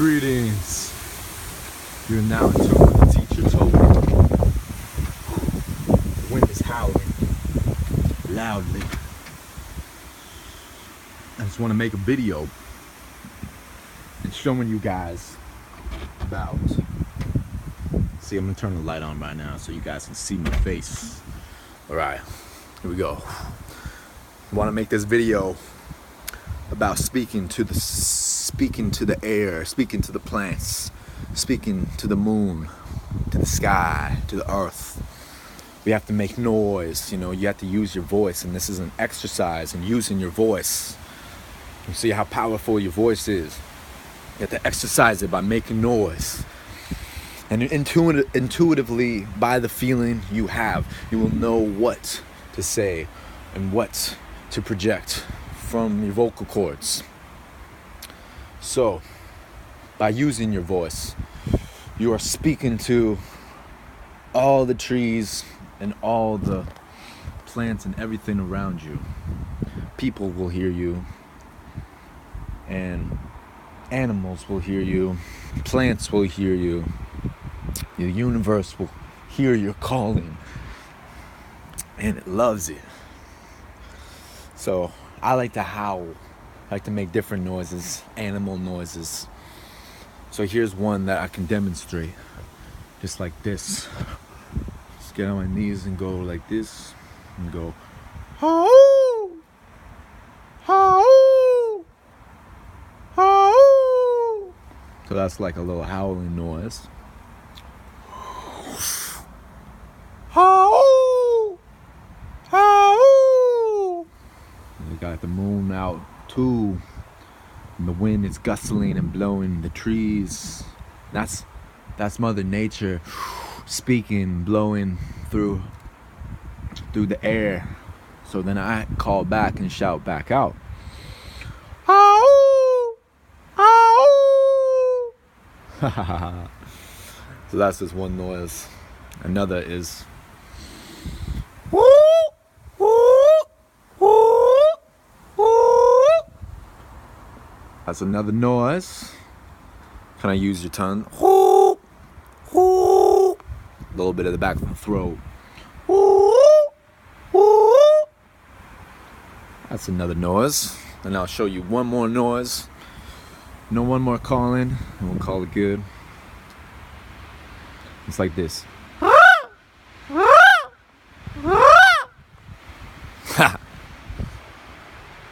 Greetings. You're now in tune with the teacher told. The wind is howling loudly. I just want to make a video and showing you guys about. See, I'm gonna turn the light on right now so you guys can see my face. All right, here we go. I want to make this video about speaking to the air, speaking to the plants, speaking to the moon, to the sky, to the earth. We have to make noise, you have to use your voice, and this is an exercise in using your voice. You see how powerful your voice is. You have to exercise it by making noise. And intuitively, by the feeling you have, you will know what to say and what to project from your vocal cords. So, by using your voice, you are speaking to all the trees and all the plants and everything around you. People will hear you, and animals will hear you, plants will hear you, the universe will hear your calling, and it loves it. So I like to howl, I like to make different noises, animal noises. So here's one that I can demonstrate, just like this. Just get on my knees and go like this, and go, howl, howl, howl. So that's like a little howling noise. Howl, howl. And we got the moon out too, and the wind is gustling and blowing the trees. That's Mother Nature speaking, blowing through the air. So then I call back and shout back out, howl, howl. So that's just one noise. Another is woo, woo, woo, woo. That's another noise. Can I use your tongue? Woo, woo. A little bit of the back of the throat. Woo, woo. That's another noise. And I'll show you one more noise. One more calling, and we'll call it good. It's like this.